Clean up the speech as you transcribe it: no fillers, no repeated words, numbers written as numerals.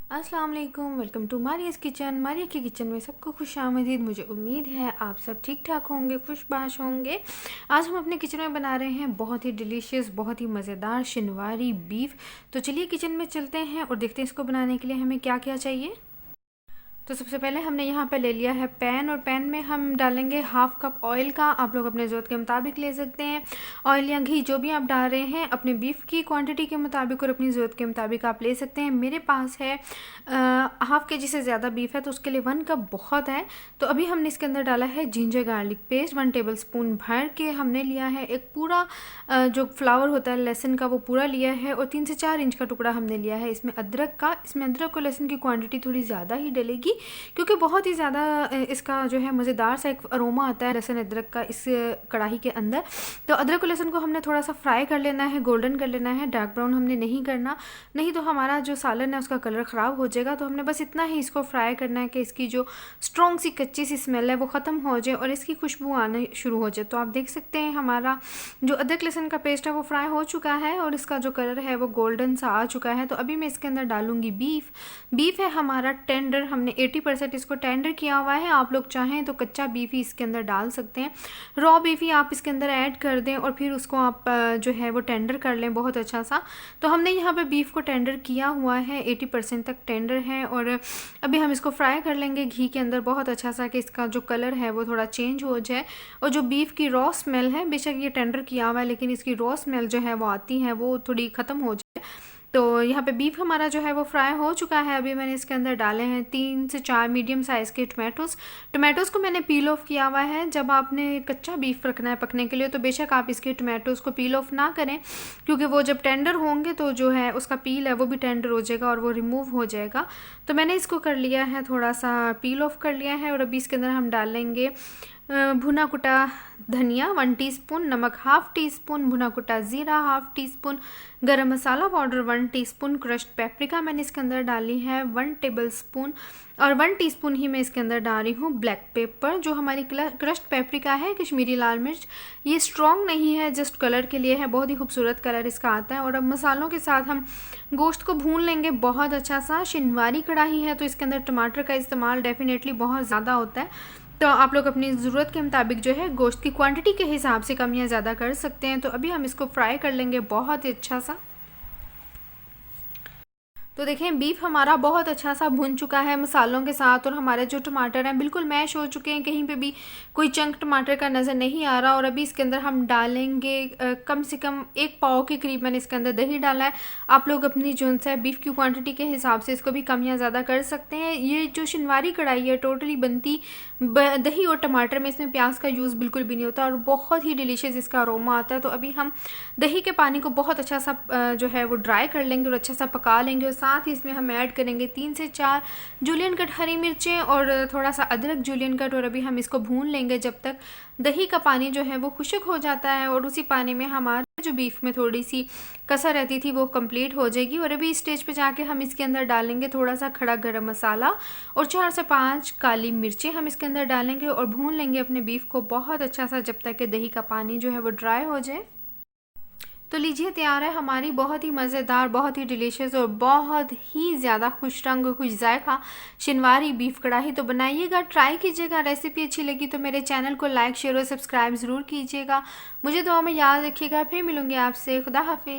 अस्सलाम वालेकुम, welcome to मारियास kitchen. Maria की किचन में सबको खुश आमदीद। मुझे उम्मीद है आप सब ठीक ठाक होंगे, खुशबाश होंगे। आज हम अपने किचन में बना रहे हैं बहुत ही डिलीशियस, बहुत ही मज़ेदार शिनवारी बीफ। तो चलिए किचन में चलते हैं और देखते हैं इसको बनाने के लिए हमें क्या क्या चाहिए। तो सबसे पहले हमने यहाँ पे ले लिया है पैन, और पैन में हम डालेंगे हाफ़ कप ऑयल का। आप लोग अपने ज़रूरत के मुताबिक ले सकते हैं। ऑयल या घी जो भी आप डाल रहे हैं अपने बीफ की क्वांटिटी के मुताबिक और अपनी ज़रूरत के मुताबिक आप ले सकते हैं। मेरे पास है हाफ़ के जी से ज़्यादा बीफ है, तो उसके लिए 1 कप बहुत है। तो अभी हमने इसके अंदर डाला है ginger garlic paste 1 table spoon भर के। हमने लिया है एक पूरा जो फ्लावर होता है लहसुन का, वो पूरा लिया है, और 3 से 4 इंच का टुकड़ा हमने लिया है इसमें अदरक का। इसमें अदरक और लहसुन की क्वांटिटी थोड़ी ज़्यादा ही डलेगी, क्योंकि बहुत ही ज़्यादा इसका जो है मज़ेदार सा एक अरोमा आता है लहसुन अदरक का इस कढ़ाई के अंदर। तो अदरक और लहसुन को हमने थोड़ा सा फ्राई कर लेना है, गोल्डन कर लेना है, डार्क ब्राउन हमने नहीं करना, नहीं तो हमारा जो सालन है उसका कलर ख़राब हो जाएगा। तो हमने बस इतना ही इसको फ्राई करना है कि इसकी जो स्ट्रॉन्ग सी कच्ची सी स्मेल है वो ख़त्म हो जाए और इसकी खुशबू आने शुरू हो जाए। तो आप देख सकते हैं हमारा जो अदरक लहसुन का पेस्ट है वो फ्राई हो चुका है और इसका जो कलर है वो गोल्डन सा आ चुका है। तो अभी मैं इसके अंदर डालूंगी बीफ है हमारा टेंडर, हमने 80% इसको टेंडर किया हुआ है। आप लोग चाहें तो कच्चा बीफ ही इसके अंदर डाल सकते हैं, रॉ बीफ ही आप इसके अंदर ऐड कर दें और फिर उसको आप जो है वो टेंडर कर लें बहुत अच्छा सा। तो हमने यहाँ पे बीफ को टेंडर किया हुआ है, 80% तक टेंडर है, और अभी हम इसको फ्राई कर लेंगे घी के अंदर बहुत अच्छा सा कि इसका जो कलर है वो थोड़ा चेंज हो जाए। और जो बीफ की रॉ स्मेल है, बेशक ये टेंडर किया हुआ है लेकिन इसकी रॉ स्मेल जो है वो आती है वो थोड़ी ख़त्म हो जाए। तो यहाँ पे बीफ हमारा जो है वो फ्राई हो चुका है। अभी मैंने इसके अंदर डाले हैं 3 से 4 मीडियम साइज़ के टमाटोज़ को मैंने पील ऑफ किया हुआ है। जब आपने कच्चा बीफ रखना है पकने के लिए तो बेशक आप इसके टमाटोज़ को पील ऑफ ना करें, क्योंकि वो जब टेंडर होंगे तो जो है उसका पील है वो भी टेंडर हो जाएगा और वो रिमूव हो जाएगा। तो मैंने इसको कर लिया है, थोड़ा सा पील ऑफ कर लिया है। और अभी इसके अंदर हम डालेंगे भुना कुटा धनिया 1 टीस्पून, नमक हाफ़ टी स्पून, भुना कुटा ज़ीरा हाफ़ टी स्पून, गरम मसाला पाउडर 1 टीस्पून, क्रश्ड पेपरिका मैंने इसके अंदर डाली है 1 टेबल स्पून, और 1 टीस्पून ही मैं इसके अंदर डाल रही हूँ ब्लैक पेपर। जो हमारी क्रश्ड पेपरिका है कश्मीरी लाल मिर्च, ये स्ट्रॉन्ग नहीं है, जस्ट कलर के लिए है, बहुत ही खूबसूरत कलर इसका आता है। और अब मसालों के साथ हम गोश्त को भून लेंगे बहुत अच्छा सा। शिनवारी कढ़ाई है तो इसके अंदर टमाटर का इस्तेमाल डेफिनेटली बहुत ज़्यादा होता है, तो आप लोग अपनी ज़रूरत के मुताबिक जो है गोश्त की क्वांटिटी के हिसाब से कम या ज़्यादा कर सकते हैं। तो अभी हम इसको फ्राई कर लेंगे बहुत ही अच्छा सा। तो देखें बीफ हमारा बहुत अच्छा सा भुन चुका है मसालों के साथ, और हमारे जो टमाटर हैं बिल्कुल मैश हो चुके हैं, कहीं पे भी कोई चंक टमाटर का नज़र नहीं आ रहा। और अभी इसके अंदर हम डालेंगे कम से कम 1 पाव के करीब मैंने इसके अंदर दही डाला है। आप लोग अपनी जो है बीफ की क्वांटिटी के हिसाब से इसको भी कम या ज़्यादा कर सकते हैं। ये जो शिनवारी कढ़ाई है टोटली बनती दही और टमाटर में, इसमें प्याज का यूज़ बिल्कुल भी नहीं होता और बहुत ही डिलीशियस इसका अरोमा आता है। तो अभी हम दही के पानी को बहुत अच्छा सा जो है वो ड्राई कर लेंगे और अच्छा सा पका लेंगे, और साथ ही इसमें हम ऐड करेंगे 3 से 4 जूलियन कट हरी मिर्चें और थोड़ा सा अदरक जूलियन कट। और अभी हम इसको भून लेंगे जब तक दही का पानी जो है वो खुश्क हो जाता है, और उसी पानी में हमारे जो बीफ में थोड़ी सी कसर रहती थी वो कंप्लीट हो जाएगी। और अभी इस स्टेज पे जाके हम इसके अंदर डालेंगे थोड़ा सा खड़ा गरम मसाला और 4 से 5 काली मिर्चें हम इसके अंदर डालेंगे और भून लेंगे अपने बीफ को बहुत अच्छा सा जब तक कि दही का पानी जो है वो ड्राई हो जाए। तो लीजिए तैयार है हमारी बहुत ही मज़ेदार, बहुत ही डिलीशियस और बहुत ही ज़्यादा खुश रंग खुश जायका शिनवारी बीफ कढ़ाई। तो बनाइएगा, ट्राई कीजिएगा। रेसिपी अच्छी लगी तो मेरे चैनल को लाइक शेयर और सब्सक्राइब ज़रूर कीजिएगा। मुझे दुआ में याद रखिएगा। फिर मिलूँगी आपसे। खुदा हाफिज़।